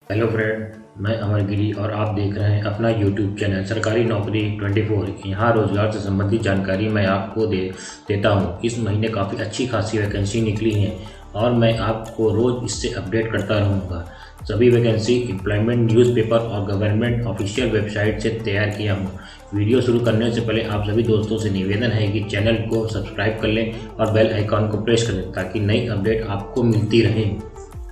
Hello friend, मैं अमर गिरी और आप देख रहे हैं अपना यूट्यूब चैनल सरकारी नौकरी 24। यहाँ रोजगार से संबंधित जानकारी मैं आपको देता हूँ। इस महीने काफ़ी अच्छी खासी वैकेंसी निकली हैं और मैं आपको रोज़ इससे अपडेट करता रहूँगा। सभी वैकेंसी एम्प्लॉयमेंट न्यूज़पेपर और गवर्नमेंट ऑफिशियल वेबसाइट से तैयार किया हूँ। वीडियो शुरू करने से पहले आप सभी दोस्तों से निवेदन है कि चैनल को सब्सक्राइब कर लें और बेल आइकॉन को प्रेस कर लें ताकि नई अपडेट आपको मिलती रहे।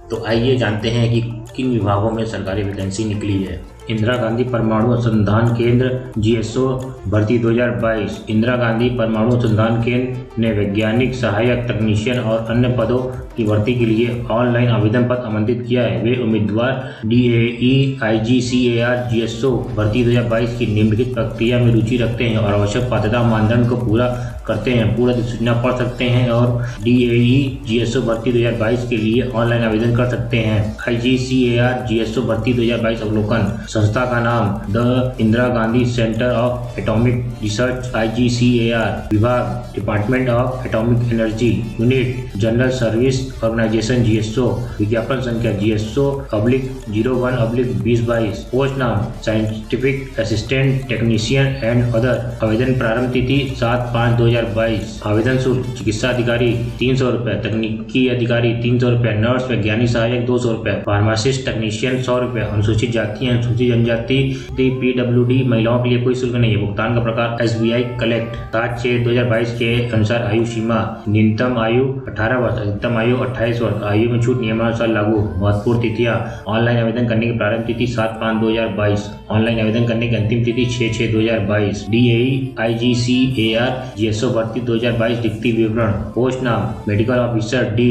तो आइए जानते हैं कि किन विभागों में सरकारी वैकेंसी निकली है। इंदिरा गांधी परमाणु अनुसंधान केंद्र GSO भर्ती 2022। इंदिरा गांधी परमाणु अनुसंधान केंद्र ने वैज्ञानिक सहायक तकनीशियन और अन्य पदों की भर्ती के लिए ऑनलाइन आवेदन पत्र आमंत्रित किया है। वे उम्मीदवार DAE IGCAR GSO भर्ती 2022 की निम्नलिखित प्रक्रिया में रुचि रखते हैं और आवश्यक पात्रता मानदंड को पूरा करते हैं। पूरा सूचना पढ़ सकते हैं और DAE GSO भर्ती 2022 के लिए ऑनलाइन आवेदन कर सकते हैं। IGCAR GSO भर्ती 2022 अवलोकन। संस्था का नाम the Indira Gandhi centre of atomic research IGCAR। विभाग department of atomic energy. Unit general service organisation GSO। विज्ञापन संख्या GSO/01/2022। पोस्ट नाम scientific assistant technician and other. आवेदन प्रारंभ तिथि 7/5/2022। आवेदन शुल्क चिकित्सा अधिकारी 300 रुपये, तकनीकी अधिकारी 300 रुपये, नर्स वैज्ञानिक सहायक 200 रुपये, फार्मासिस्ट टेक्नीशियन 100 रुपये। अनुसूचित जाति अनुसूचित जनजाति PWD महिलाओं के लिए कोई शुल्क नहीं है। भुगतान का प्रकार SBI कलेक्ट। 7/6/2022 के अनुसार आयु सीमा न्यूनतम आयु 18 वर्ष, अधिकतम आयु 28 वर्ष। आयु में छूट नियमानुसार लागू। महत्वपूर्ण तिथियां। ऑनलाइन आवेदन करने की प्रारंभ तिथि 7/5/2022। ऑनलाइन आवेदन करने की अंतिम तिथि 6/6/2022। DAE IGCAR GSO भर्ती 2022 रिक्ति विवरण। पोस्ट नाम medical officer D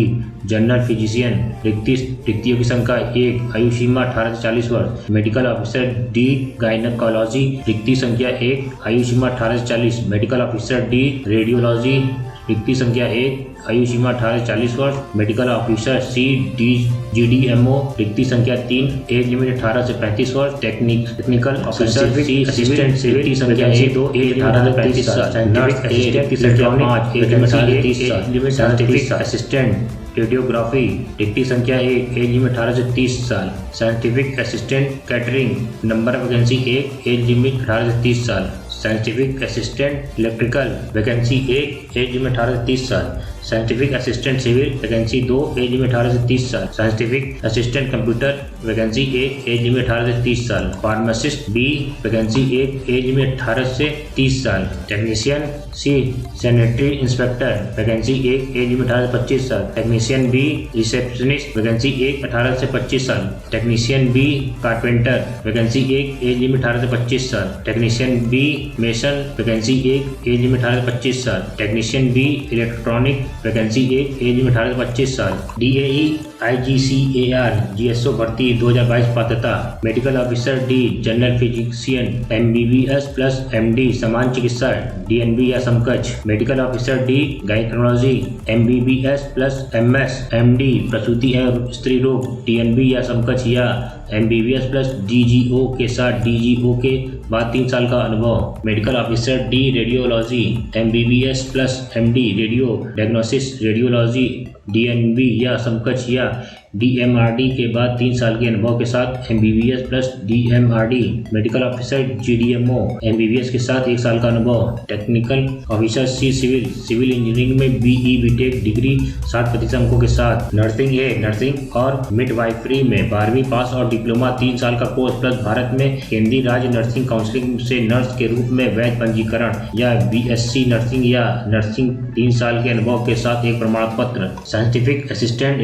general physician. रिक्तियों की संख्या 1। आयु सीमा 18 से 40 वर्ष। मेडिकल ऑफिसर D गायनेकोलॉजी रिक्ति संख्या 1। आयु सीमा 18 से 40। मेडिकल ऑफिसर D रेडियोलॉजी रिक्ति संख्या 1। आयु सीमा 18 से 40 वर्ष। मेडिकल ऑफिसर C GDMO रिक्ति संख्या 3। एज लिमिट 18 से 35 वर्ष। टेक्निकल ऑफिसर C असिस्टेंट रिक्ति संख्या 1-2 एज 18 से 35 साल। नर्स रिक्ति संख्या 5 एज लिमिट 30 साल। साइंटिफिक असिस्टेंट रेडियोग्राफी रिक्ति संख्या 1 एज लिमिट 18 से 30 साल। Scientific assistant catering number of vacancy 1 age limit 18 से 30 साल। Scientific assistant electrical vacancy 1 age limit 18 से 30 साल। Scientific assistant civil vacancy 2 age limit 18 से 30 साल। Scientific assistant computer vacancy 1 age limit 18 से 30 साल। Pharmacist B vacancy 1 age limit 18 से 30 साल। Technician C sanitary inspector vacancy 1 age limit 18 से 25 साल। टेक्नीशियन B रिसेप्शनिस्ट वैकेंसी 1 18 से 25 साल। Technician B carpenter vacancy 1 age limit 18 से 25 साल। Technician B mason vacancy 1 age limit 18 से 25 साल। Technician B electronic vacancy 1 age limit 18 से 25 साल। DAE IGCAR GSO भर्ती 2022 पात्रता। Medical officer D general physician MBBS plus MD समान चिकित्सा DNB या समकक्ष। Medical officer D gynaecology MBBS plus MS MD प्रसूति एवं स्त्री रोग DNB या समकक्ष या MBBS प्लस DGO के साथ DGO के बाद 3 साल का अनुभव। Medical officer D radiology MBBS plus MD radio diagnosis radiology DNB या समकक्ष या DMRD के बाद 3 साल के अनुभव के साथ MBBS plus DMRD। Medical officer GDMO MBBS के साथ 1 साल का अनुभव। Technical officer C civil engineering में BE BTech डिग्री 60% अंकों के साथ। नर्सिंग और मिडवाइफरी में 12वीं पास और डिप्लोमा 3 साल का कोर्स प्लस भारत में केंद्रीय राज्य नर्सिंग काउंसिल से नर्स के रूप में वैध पंजीकरण या BSc नर्सिंग या नर्सिंग 3 साल के अनुभव के साथ एक प्रमाण पत्र। Scientific assistant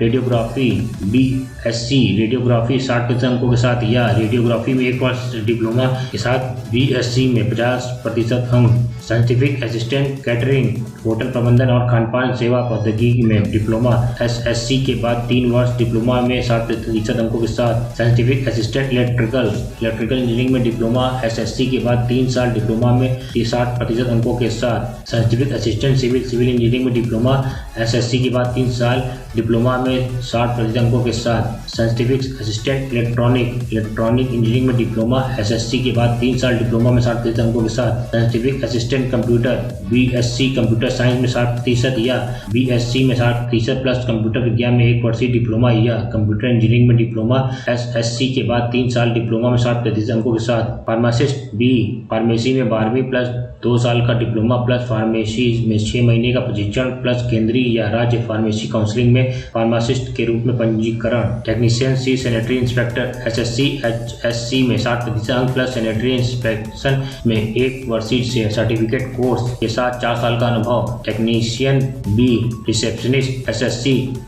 radiography BSc radiography 60% अंकों के साथ या रेडियोग्राफी में 1 वर्ष डिप्लोमा के साथ BSc में 50% अंक। साइंटिफिक असिस्टेंट कैटरिंग होटल प्रबंधन और खानपान सेवा प्रौद्योगिकी में डिप्लोमा SSC के बाद 3 वर्ष डिप्लोमा में 60% अंकों के साथ। साइंटिफिक असिस्टेंट इलेक्ट्रिकल इंजीनियरिंग में डिप्लोमा SSC के बाद 3 साल डिप्लोमा में 60% अंकों के साथ। साइंटिफिक असिस्टेंट सिविल इंजीनियरिंग में डिप्लोमा SSC के बाद 3 साल डिप्लोमा में 60% अंकों के साथ। साइंटिफिक असिस्टेंट इलेक्ट्रॉनिक इंजीनियरिंग में डिप्लोमा SSC के बाद 3 साल डिप्लोमा में 60% अंकों के साथ। Scientific assistant assistant computer, BSc computer science में 60% या BSc में 60% प्लस कंप्यूटर विज्ञान में 1 वर्षीय डिप्लोमा या कंप्यूटर इंजीनियरिंग में डिप्लोमा SSC के बाद 3 साल डिप्लोमा में 60% अंकों के साथ। फार्मासिस्ट B फार्मेसी में 12वीं प्लस 2 साल का डिप्लोमा प्लस फार्मेसी में 6 महीने का प्रशिक्षण प्लस केंद्रीय या राज्य फार्मेसी काउंसिलिंग में फार्मासिस्ट के रूप में पंजीकरण। Technician C sanitary inspector SSC HSC में 60% अंक प्लस सैनिटरी इंस्पेक्शन में 1 वर्षीय सर्टिफिकेट कोर्स के साथ 4 साल का अनुभव। Technician B receptionist SSC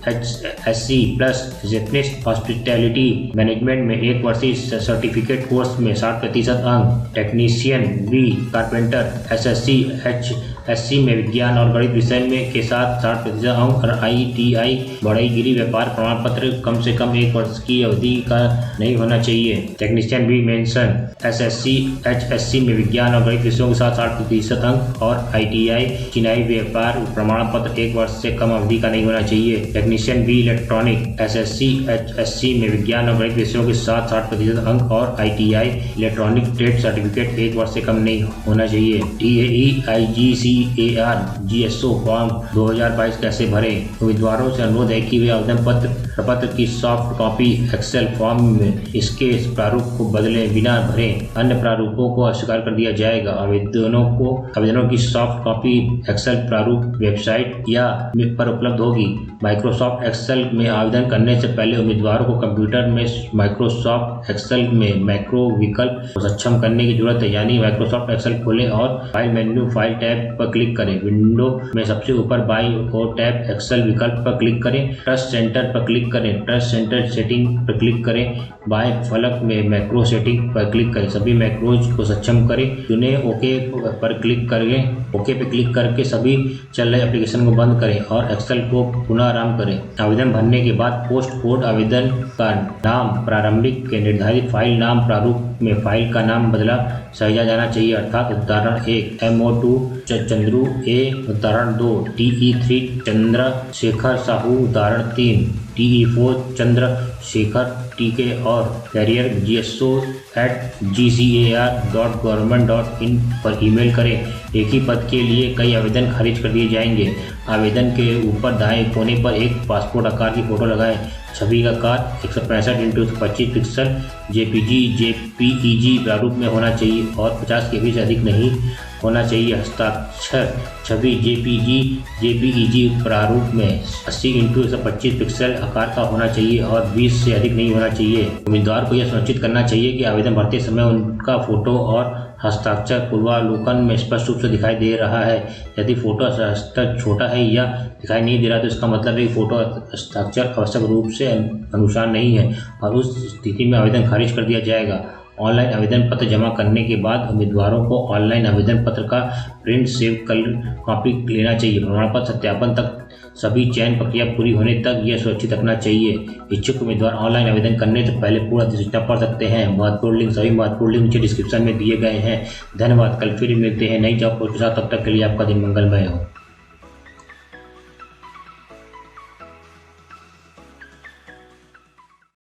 HSC plus receptionist hospitality management में 1 वर्षीय सर्टिफिकेट कोर्स में 60% अंक। Technician B carpenter SSC HSC में विज्ञान और गणित विषय में के साथ 60% अंक और ITI बढ़ईगिरी व्यापार प्रमाण पत्र कम से कम 1 वर्ष की अवधि का नहीं होना चाहिए। Technician B mention SSC HSC में विज्ञान और गणित विषयों के साथ 60% अंक और ITI चिनाई व्यापार प्रमाण पत्र 1 वर्ष से कम अवधि का नहीं होना चाहिए। Technician B electronic SSC HSC में विज्ञान और गणित विषयों के साथ 60% अंक और ITI इलेक्ट्रॉनिक ट्रेड सर्टिफिकेट 1 वर्ष से कम नहीं होना चाहिए। TAE IGCAR GSO फॉर्म 2022 कैसे भरें? उम्मीदवारों से अनुरोध है कि वे आवेदन पत्र की सॉफ्ट कॉपी एक्सेल फॉर्म में इसके प्रारूप को बदले बिना भरें, अन्य प्रारूपों को अस्वीकार कर दिया जाएगा। आवेदनों की सॉफ्ट कॉपी एक्सेल प्रारूप वेबसाइट या पर उपलब्ध होगी। माइक्रोसॉफ्ट एक्सेल में आवेदन करने से पहले उम्मीदवारों को कंप्यूटर में माइक्रोसॉफ्ट एक्सेल में मैक्रो विकल्प को सक्षम करने की जरूरत है, यानी माइक्रोसॉफ्ट एक्सेल खोलें और फाइल मेन्यू फाइल टैब पर क्लिक करें। विंडो में सबसे ऊपर बाईं ओर टैब एक्सेल विकल्प पर क्लिक करें, ट्रस्ट सेंटर पर क्लिक करें, ट्रस्ट सेंटर सेटिंग पर क्लिक करें, बाएं फलक में मैक्रो सेटिंग पर क्लिक करें, सभी मैक्रोज को सक्षम करें, चुने ओके पर क्लिक करें। ओके पे क्लिक करके सभी चल रहे एप्लीकेशन को बंद करें और एक्सेल को पुनः आरंभ करें। आवेदन भरने के बाद पोस्ट कोड आवेदन का नाम प्रारंभिक के निर्धारित फाइल नाम प्रारूप में फाइल का नाम बदला सहेजा जाना चाहिए, अर्थात उदाहरण 1 MO2 चंद्रू A, उदाहरण 2 TE3 चंद्रशेखर साहू, उदाहरण 3 TE4 चंद्रशेखर TK और कैरियर gso@gcar.government.in पर ईमेल करें। एक ही पद के लिए कई आवेदन खारिज कर दिए जाएंगे। आवेदन के ऊपर दाएं कोने पर एक पासपोर्ट आकार की फोटो लगाएं। छवि का आकार 165x125 पिक्सल JPG प्रारूप में होना चाहिए और 50 KB से अधिक नहीं होना चाहिए। हस्ताक्षर छवि JPEG प्रारूप में 80x125 पिक्सल आकार का होना चाहिए और 20 से अधिक नहीं होना चाहिए। उम्मीदवार को यह सुनिश्चित करना चाहिए कि आवेदन भरते समय उनका फोटो और हस्ताक्षर पूर्वावलोकन में स्पष्ट रूप से दिखाई दे रहा है। यदि फोटो हस्ताक्षर छोटा है या दिखाई नहीं दे रहा तो इसका मतलब है कि फोटो हस्ताक्षर आवश्यक रूप से अनुसार नहीं है और उस स्थिति में आवेदन खारिज कर दिया जाएगा। ऑनलाइन आवेदन पत्र जमा करने के बाद उम्मीदवारों को ऑनलाइन आवेदन पत्र का प्रिंट सेव कॉपी लेना चाहिए। प्रमाण पत्र सत्यापन तक सभी चयन प्रक्रिया पूरी होने तक यह सुरक्षित रखना चाहिए। इच्छुक उम्मीदवार ऑनलाइन आवेदन करने से पहले पूरा अधिसूचना पढ़ सकते हैं। महत्वपूर्ण लिंक सभी महत्वपूर्ण लिंक नीचे डिस्क्रिप्शन में दिए गए हैं। धन्यवाद। कल फिर मिलते हैं नई जॉब पोस्ट के साथ। तब तक के लिए आपका दिन मंगलमय हो।